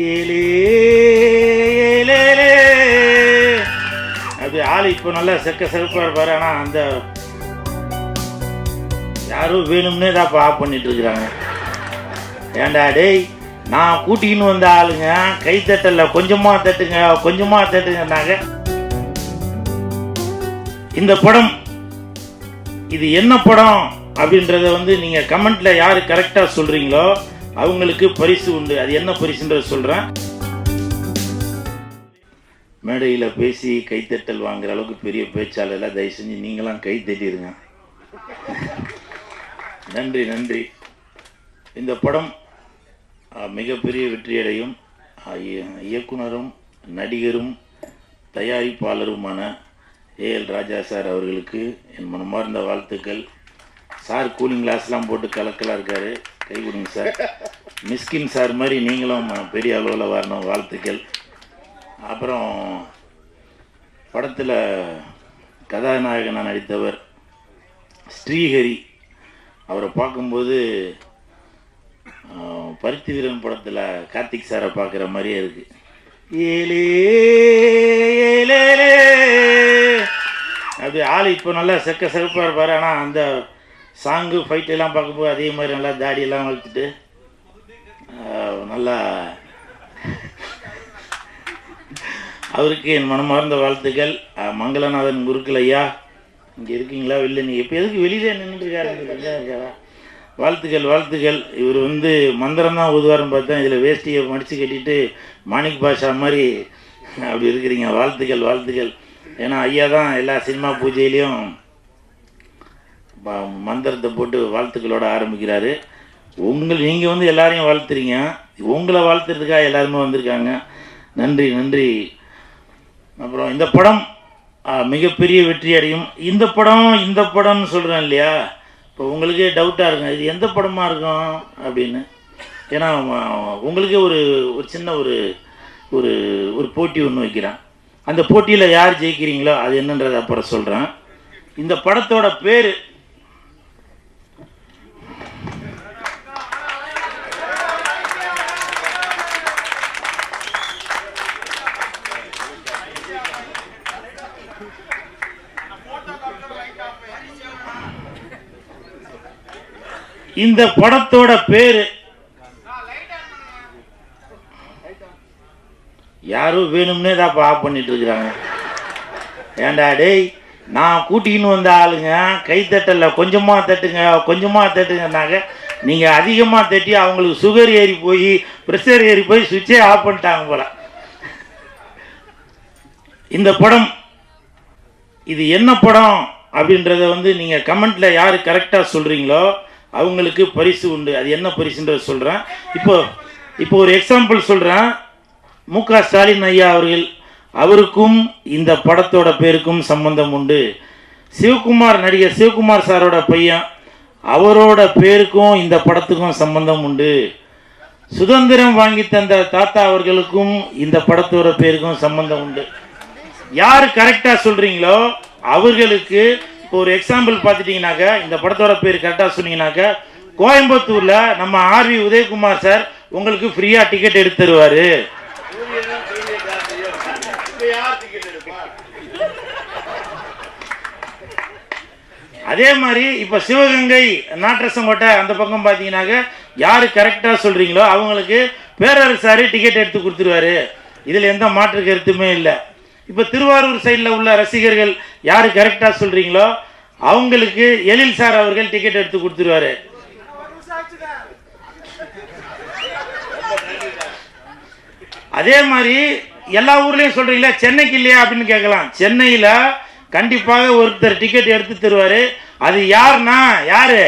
ஏலே ஏலே அப்படி ஆள் இப்போ நல்லா செருப்பாக இருப்பார். ஆனால் அந்த யாரும் வேணும்னே தான் இப்போ ஆஃப் பண்ணிட்டு இருக்கிறாங்க. ஏண்டா டேய், நான் கூட்டின்னு வந்த ஆளுங்க கை தட்டல, கொஞ்சமாக தட்டுங்கன்னாங்க. இந்த படம் இது என்ன படம் அப்படின்றத நீங்கள் கமெண்ட்ல யாரு கரெக்டாக சொல்றீங்களோ அவங்களுக்கு பரிசு உண்டு. அது என்ன பரிசுன்றத சொல்றேன். மேடையில் பேசி கைத்தட்டல் வாங்குற அளவுக்கு பெரிய பேச்சாளர் தயவு செஞ்சு நீங்களாம் கை தட்டிடுங்க. நன்றி நன்றி. இந்த படம் மிகப்பெரிய வெற்றியடையும். இயக்குனரும் நடிகரும் தயாரிப்பாளருமான ஏஎல் ராஜா சார் அவர்களுக்கு என் மனமார்ந்த வாழ்த்துக்கள். சார் கூலிங் கிளாஸ்லாம் போட்டு கலக்கலாக இருக்காரு, கை கொடுங்க சார். மிஸ்கின் சார் மாதிரி நீங்களும் பெரிய அளவில் வரணும், வாழ்த்துக்கள். அப்புறம் படத்தில் கதாநாயகனாக நடித்தவர் ஸ்ரீஹரி, அவரை பார்க்கும்போது பருத்தி வீரன் படத்தில் கார்த்திக் சாரை பார்க்குற மாதிரியே இருக்குது. ஏலே ஏலே அப்படி ஆள் இப்போ நல்லா செருப்பாக இருப்பார். ஆனால் அந்த சாங்கு ஃபைட்டெல்லாம் பார்க்கும்போது அதே மாதிரி நல்லா தாடியெல்லாம் வளர்த்துட்டு நல்லா அவருக்கு என் மனமார்ந்த வாழ்த்துக்கள். மங்களநாதன் குருக்கள் ஐயா, இங்கே இருக்கீங்களா? வெளில நீ இப்போ எதுக்கு வெளியிலே நின்றுருக்காரு? வாழ்த்துக்கள். இவர் மந்திரம் தான் ஊதுவாருன்னு பார்த்தேன், இதில் வேஷ்டியை மடித்து கட்டிட்டு மாணிக் பாஷா மாதிரி அப்படி இருக்கிறீங்க. வாழ்த்துக்கள். ஏன்னா ஐயா தான் எல்லா சினிமா பூஜையிலையும் மந்திரத்தை போட்டு வாழ்த்துக்களோடு ஆரம்பிக்கிறாரு. நீங்கள் எல்லாரையும் வாழ்த்துறீங்க, உங்களை வாழ்த்துறதுக்காக எல்லாருமே வந்திருக்காங்க. நன்றி. அப்புறம் இந்த படம் மிகப்பெரிய வெற்றி அடையும். இந்த படம்னு சொல்கிறேன் இல்லையா, இப்போ உங்களுக்கே டவுட்டாக இருக்கும் இது எந்த படமாக இருக்கும் அப்படின்னு. ஏன்னா உங்களுக்கே ஒரு சின்ன ஒரு போட்டி ஒன்று வைக்கிறேன். அந்த போட்டியில் யார் ஜெயிக்கிறீங்களோ அது என்னன்றதை அப்புறம் சொல்கிறேன். இந்த படத்தோட பேர் யாரும் வேணும்னே தான் இப்போ ஆஃப் பண்ணிட்டு இருக்கிறாங்க. ஏண்டா டேய், நான் கூட்டின்னு வந்த ஆளுங்க கை தட்டல, கொஞ்சமாக தட்டுங்கன்னாங்க. நீங்கள் அதிகமாக தட்டி அவங்களுக்கு சுகர் ஏறி போய் ப்ரெஷர் ஏறி போய் சுவிட்சே ஆஃப் பண்ணிட்டாங்க போல. இந்த படம் இது என்ன படம் அப்படின்றத நீங்கள் கமெண்ட்ல யாரு கரெக்டாக சொல்றீங்களோ அவங்களுக்கு பரிசு உண்டு. அது என்ன பரிசுன்றத சொல்கிறேன். இப்போ ஒரு எக்ஸாம்பிள் சொல்கிறேன். மு.க. ஸ்டாலின் ஐயா அவருக்கும் இந்த படத்தோட பேருக்கும் சம்பந்தம் உண்டு. நடிகர் சிவகுமார் சாரோட பையன், அவரோட பேருக்கும் இந்த படத்துக்கும் சம்பந்தம் உண்டு. சுதந்திரம் வாங்கி தந்த தாத்தா அவர்களுக்கும் இந்த படத்தோட பேருக்கும் சம்பந்தம் உண்டு. யார் கரெக்டாக சொல்கிறீங்களோ அவர்களுக்கு இப்போ ஒரு எக்ஸாம்பிள் பார்த்துட்டீங்கன்னாக்க, இந்த படத்தோட பேர் கரெக்டாக சொன்னீங்கன்னாக்க, கோயம்புத்தூரில் நம்ம ஆர்வி உதயகுமார் சார் உங்களுக்கு ஃப்ரீயாக டிக்கெட் எடுத்து தருவார். அதே மாதிரி இப்போ சிவகங்கை நாட்டரசங்கோட்டை அந்த பக்கம் பார்த்தீங்கன்னாக்க, யார் கரெக்டாக சொல்கிறீங்களோ அவங்களுக்கு பேரரசாரு டிக்கெட் எடுத்து கொடுத்துருவாரு. இதில் எந்த மாற்று கருத்துமே இல்லை. இப்போ திருவாரூர் சைடில் உள்ள ரசிகர்கள் யார் கரெக்டாக சொல்கிறீங்களோ அவங்களுக்கு எழில் சார் அவர்கள் டிக்கெட் எடுத்து கொடுத்துருவாரு. அதே மாதிரி எல்லா ஊர்லேயும் சொல்கிறீங்களா, சென்னைக்கு இல்லையா அப்படின்னு கேட்கலாம். சென்னையில் கண்டிப்பாக ஒருத்தர் டிக்கெட் எடுத்து தருவார். அது யாருன்னா யாரு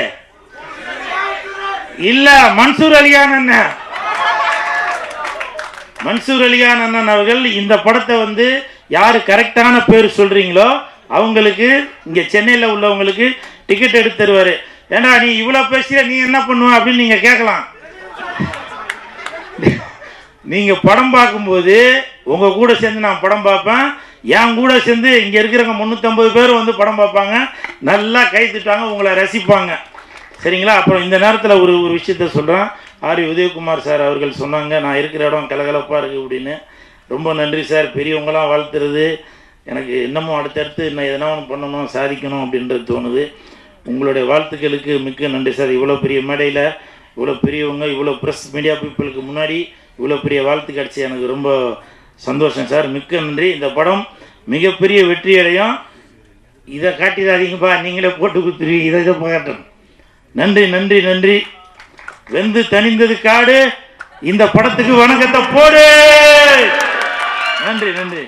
இல்லை, மன்சூர் அலிகான் அண்ணன். மன்சூர் அலிகான் அண்ணன் அவர்கள் இந்த படத்தை யார் கரெக்டான பேர் சொல்கிறீங்களோ அவங்களுக்கு இங்கே சென்னையில் உள்ளவங்களுக்கு டிக்கெட் எடுத்து தருவார். ஏண்டா நீ இவ்வளோ பேசிய நீ என்ன பண்ணுவ அப்படின்னு நீங்கள் கேட்கலாம். நீங்கள் படம் பார்க்கும்போது உங்கள் கூட சேர்ந்து நான் படம் பார்ப்பேன். என் கூட சேர்ந்து இங்கே இருக்கிறவங்க 350 பேர் படம் பார்ப்பாங்க, நல்லா கை தட்டுவாங்க, உங்களை ரசிப்பாங்க. சரிங்களா? அப்புறம் இந்த நேரத்தில் ஒரு விஷயத்த சொல்கிறேன். ஆர் உதயகுமார் சார் அவர்கள் சொன்னாங்க, நான் இருக்கிற இடம் கலகலப்பாக இருக்குது அப்படின்னு. ரொம்ப நன்றி சார். பெரியவங்களாம் வாழ்த்துறது எனக்கு இன்னமும் அடுத்தடுத்து இன்னும் எதனா ஒன்று பண்ணணும், சாதிக்கணும் அப்படின்றது தோணுது. உங்களுடைய வாழ்த்துக்களுக்கு மிக்க நன்றி சார். இவ்வளோ பெரிய மேடையில் இவ்வளோ பெரியவங்க, இவ்வளோ ப்ரெஸ் மீடியா பீப்புளுக்கு முன்னாடி இவ்வளோ பெரிய வாழ்த்து கிடச்சி எனக்கு ரொம்ப சந்தோஷம் சார். மிக்க நன்றி. இந்த படம் மிகப்பெரிய வெற்றி அடையும். இதை காட்டிடாதீங்கப்பா, நீங்களே போட்டு கொடுத்துருவீங்க. இதை பார்க்கட்டும். நன்றி நன்றி நன்றி. வெந்து தணிந்தது காடு. இந்த படத்துக்கு வணக்கத்தை போடு. நன்றி நன்றி.